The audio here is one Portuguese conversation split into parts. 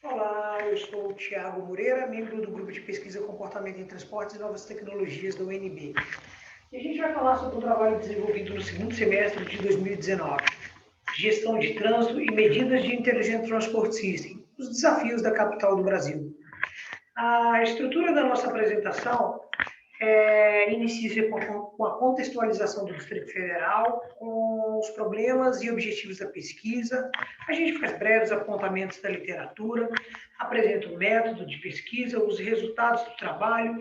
Olá, eu sou o Thiago Moreira, membro do Grupo de Pesquisa Comportamento em Transportes e Novas Tecnologias da UNB. E a gente vai falar sobre um trabalho desenvolvido no segundo semestre de 2019, Gestão de Trânsito e Medidas de Intelligent Transport System, os desafios da capital do Brasil. A estrutura da nossa apresentação inicia com a contextualização do Distrito Federal, com os problemas e objetivos da pesquisa. A gente faz breves apontamentos da literatura, apresenta o método de pesquisa, os resultados do trabalho,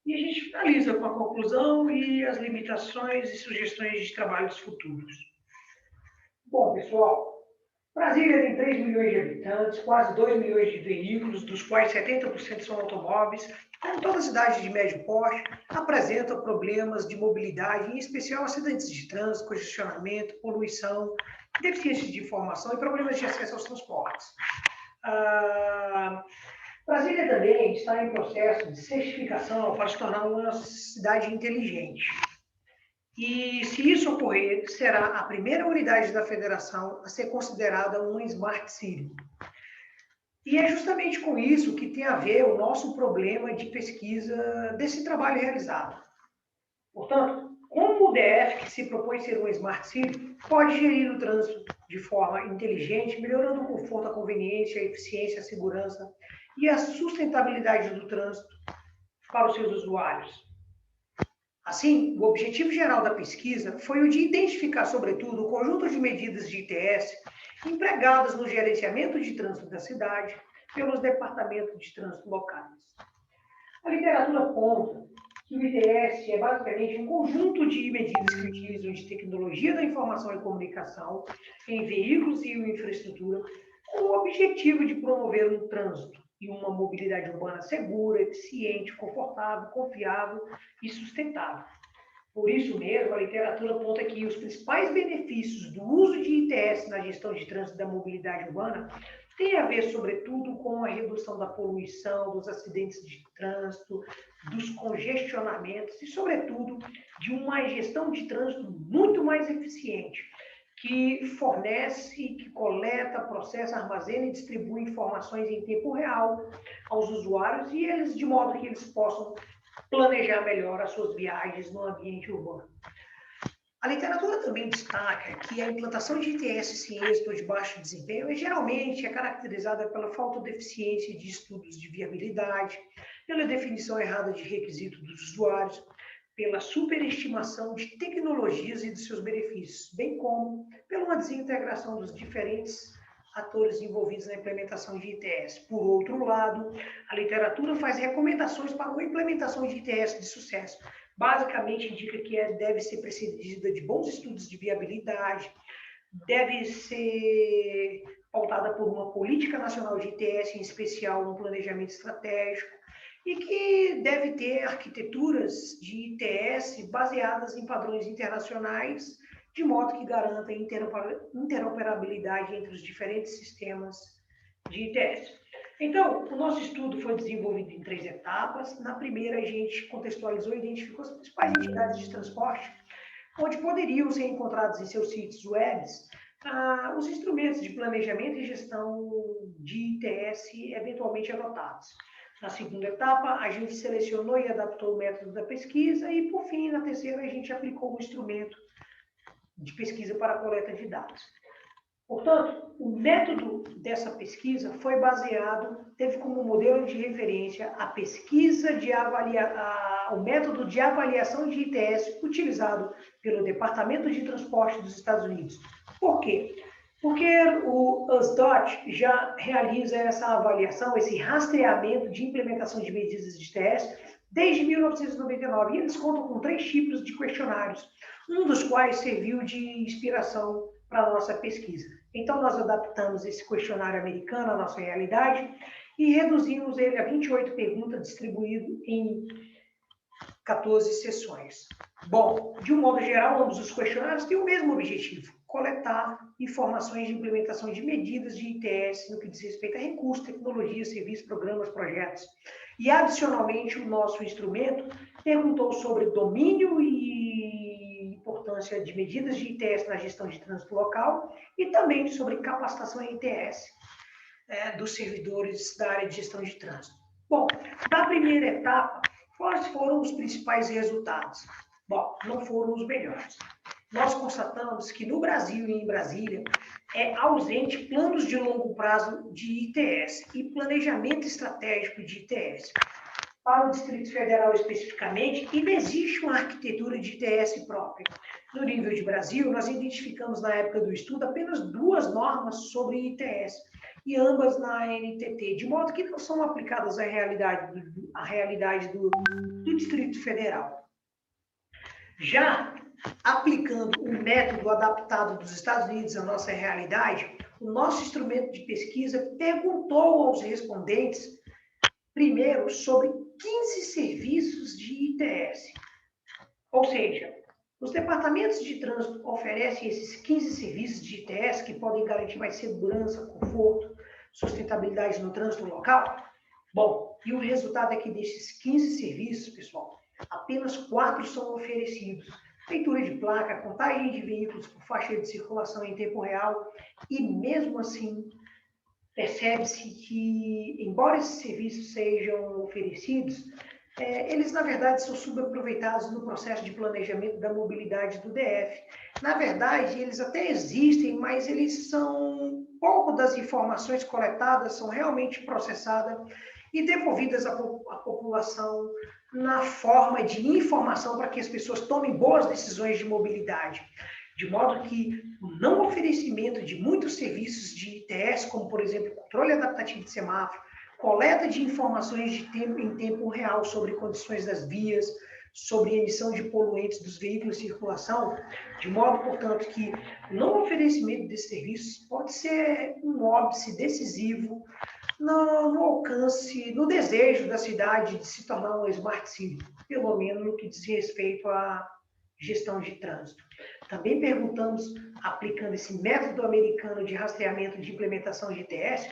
e a gente finaliza com a conclusão e as limitações e sugestões de trabalhos futuros. Bom, pessoal, Brasília tem 3 milhões de habitantes, quase 2 milhões de veículos, dos quais 70% são automóveis. Como toda cidade de médio porte, apresenta problemas de mobilidade, em especial acidentes de trânsito, congestionamento, poluição, deficiência de informação e problemas de acesso aos transportes. Brasília também está em processo de certificação para se tornar uma cidade inteligente. E se isso ocorrer, será a primeira unidade da federação a ser considerada uma Smart City. E é justamente com isso que tem a ver o nosso problema de pesquisa desse trabalho realizado. Portanto, como o DF, que se propõe ser uma Smart City, pode gerir o trânsito de forma inteligente, melhorando o conforto, a conveniência, a eficiência, a segurança e a sustentabilidade do trânsito para os seus usuários. Assim, o objetivo geral da pesquisa foi o de identificar, sobretudo, o conjunto de medidas de ITS empregadas no gerenciamento de trânsito da cidade pelos departamentos de trânsito locais. A literatura aponta que o ITS é basicamente um conjunto de medidas que utilizam de tecnologia da informação e comunicação em veículos e infraestrutura com o objetivo de promover um trânsito e uma mobilidade urbana segura, eficiente, confortável, confiável e sustentável. Por isso mesmo, a literatura aponta que os principais benefícios do uso de ITS na gestão de trânsito da mobilidade urbana têm a ver, sobretudo, com a redução da poluição, dos acidentes de trânsito, dos congestionamentos e, sobretudo, de uma gestão de trânsito muito mais eficiente, que fornece, que coleta, processa, armazena e distribui informações em tempo real aos usuários e eles, de modo que eles possam planejar melhor as suas viagens no ambiente urbano. A literatura também destaca que a implantação de ITS sem êxito ou de baixo desempenho geralmente é caracterizada pela falta de eficiência de estudos de viabilidade, pela definição errada de requisitos dos usuários, pela superestimação de tecnologias e de seus benefícios, bem como pela uma desintegração dos diferentes atores envolvidos na implementação de ITS. Por outro lado, a literatura faz recomendações para uma implementação de ITS de sucesso. Basicamente, indica que deve ser precedida de bons estudos de viabilidade, deve ser pautada por uma política nacional de ITS, em especial um planejamento estratégico, e que deve ter arquiteturas de ITS baseadas em padrões internacionais, de modo que garanta interoperabilidade entre os diferentes sistemas de ITS. Então, o nosso estudo foi desenvolvido em 3 etapas. Na primeira, a gente contextualizou e identificou as principais entidades de transporte, onde poderiam ser encontrados em seus sítios web os instrumentos de planejamento e gestão de ITS eventualmente adotados. Na segunda etapa, a gente selecionou e adaptou o método da pesquisa e, por fim, na terceira, a gente aplicou o instrumento de pesquisa para a coleta de dados. Portanto, o método dessa pesquisa foi baseado, teve como modelo de referência a pesquisa o método de avaliação de ITS utilizado pelo Departamento de Transporte dos Estados Unidos. Por quê? Porque o USDOT já realiza essa avaliação, esse rastreamento de implementação de medidas de ITS desde 1999, e eles contam com 3 tipos de questionários, um dos quais serviu de inspiração para a nossa pesquisa. Então, nós adaptamos esse questionário americano à nossa realidade e reduzimos ele a 28 perguntas, distribuído em 14 sessões. Bom, de um modo geral, ambos os questionários têm o mesmo objetivo: coletar informações de implementação de medidas de ITS no que diz respeito a recursos, tecnologias, serviços, programas, projetos. E, adicionalmente, o nosso instrumento perguntou sobre domínio e importância de medidas de ITS na gestão de trânsito local e também sobre capacitação em ITS. dos servidores da área de gestão de trânsito. Bom, da primeira etapa, quais foram os principais resultados? Bom, não foram os melhores. Nós constatamos que no Brasil e em Brasília é ausente planos de longo prazo de ITS e planejamento estratégico de ITS. Para o Distrito Federal especificamente, ainda existe uma arquitetura de ITS própria. No nível de Brasil, nós identificamos na época do estudo apenas 2 normas sobre ITS, e ambas na NTT, de modo que não são aplicadas à realidade do Distrito Federal. Já aplicando o método adaptado dos Estados Unidos à nossa realidade, o nosso instrumento de pesquisa perguntou aos respondentes, primeiro, sobre 15 serviços de ITS. Ou seja, os departamentos de trânsito oferecem esses 15 serviços de ITS que podem garantir mais segurança, conforto, sustentabilidade no trânsito local? Bom, e o resultado é que desses 15 serviços, pessoal, apenas 4 são oferecidos. Leitura de placa, contagem de veículos por faixa de circulação em tempo real, e mesmo assim, percebe-se que, embora esses serviços sejam oferecidos, eles, na verdade, são subaproveitados no processo de planejamento da mobilidade do DF. Na verdade, eles até existem, mas eles são... Pouco das informações coletadas são realmente processadas e devolvidas à população na forma de informação para que as pessoas tomem boas decisões de mobilidade. De modo que o não oferecimento de muitos serviços de ITS, como, por exemplo, controle adaptativo de semáforo, coleta de informações em tempo real sobre condições das vias, sobre emissão de poluentes dos veículos em circulação, de modo, portanto, que o não oferecimento desses serviços pode ser um óbice decisivo no alcance, no desejo da cidade de se tornar uma Smart City, pelo menos no que diz respeito à gestão de trânsito. Também perguntamos, aplicando esse método americano de rastreamento de implementação de ITS,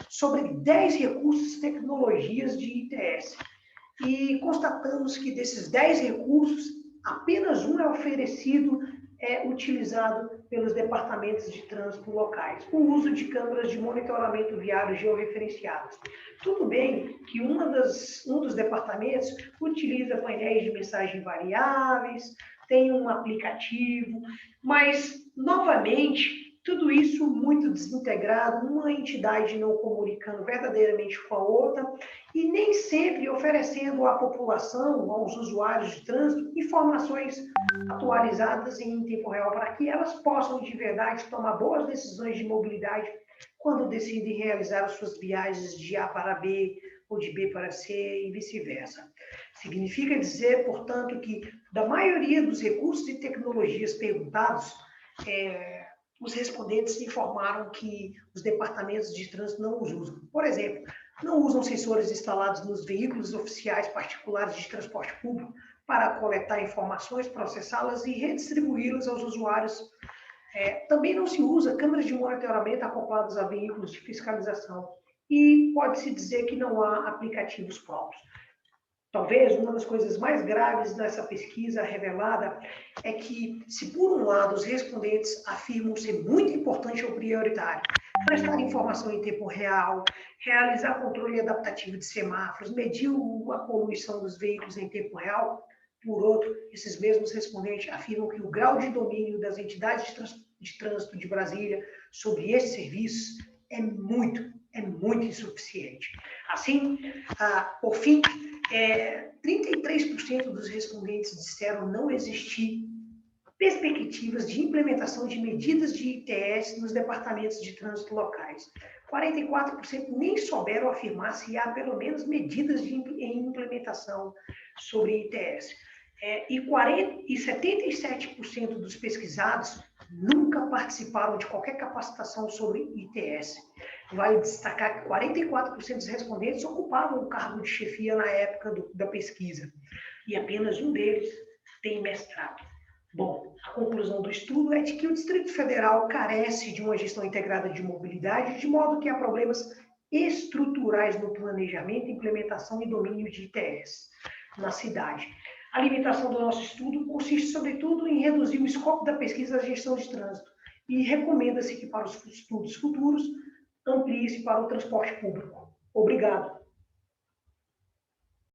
sobre 10 recursos e tecnologias de ITS. E constatamos que desses 10 recursos, apenas um é oferecido, utilizado pelos departamentos de trânsito locais, o uso de câmeras de monitoramento viário georreferenciadas. Tudo bem que um dos departamentos utiliza painéis de mensagem variáveis, tem um aplicativo, mas, novamente, tudo isso muito desintegrado, uma entidade não comunicando verdadeiramente com a outra e nem sempre oferecendo à população, aos usuários de trânsito, informações atualizadas em tempo real para que elas possam, de verdade, tomar boas decisões de mobilidade quando decidem realizar as suas viagens de A para B ou de B para C e vice-versa. Significa dizer, portanto, que da maioria dos recursos e tecnologias perguntados, os respondentes informaram que os departamentos de trânsito não os usam. Por exemplo, não usam sensores instalados nos veículos oficiais particulares de transporte público para coletar informações, processá-las e redistribuí-las aos usuários. Também não se usa câmeras de monitoramento acopladas a veículos de fiscalização e pode-se dizer que não há aplicativos próprios. Talvez uma das coisas mais graves dessa pesquisa revelada é que, se por um lado os respondentes afirmam ser muito importante ou prioritário prestar informação em tempo real, realizar controle adaptativo de semáforos, medir a poluição dos veículos em tempo real, por outro, esses mesmos respondentes afirmam que o grau de domínio das entidades de trânsito de Brasília sobre esses serviços é muito insuficiente. Assim, por fim, 33% dos respondentes disseram não existir perspectivas de implementação de medidas de ITS nos departamentos de trânsito locais. 44% nem souberam afirmar se há pelo menos medidas em implementação sobre ITS. E 77% dos pesquisados nunca participaram de qualquer capacitação sobre ITS. Vale destacar que 44% dos respondentes ocupavam o cargo de chefia na época da pesquisa, e apenas um deles tem mestrado. Bom, a conclusão do estudo é de que o Distrito Federal carece de uma gestão integrada de mobilidade, de modo que há problemas estruturais no planejamento, implementação e domínio de ITS na cidade. A limitação do nosso estudo consiste, sobretudo, em reduzir o escopo da pesquisa da gestão de trânsito e recomenda-se que, para os estudos futuros, amplie-se para o transporte público. Obrigado.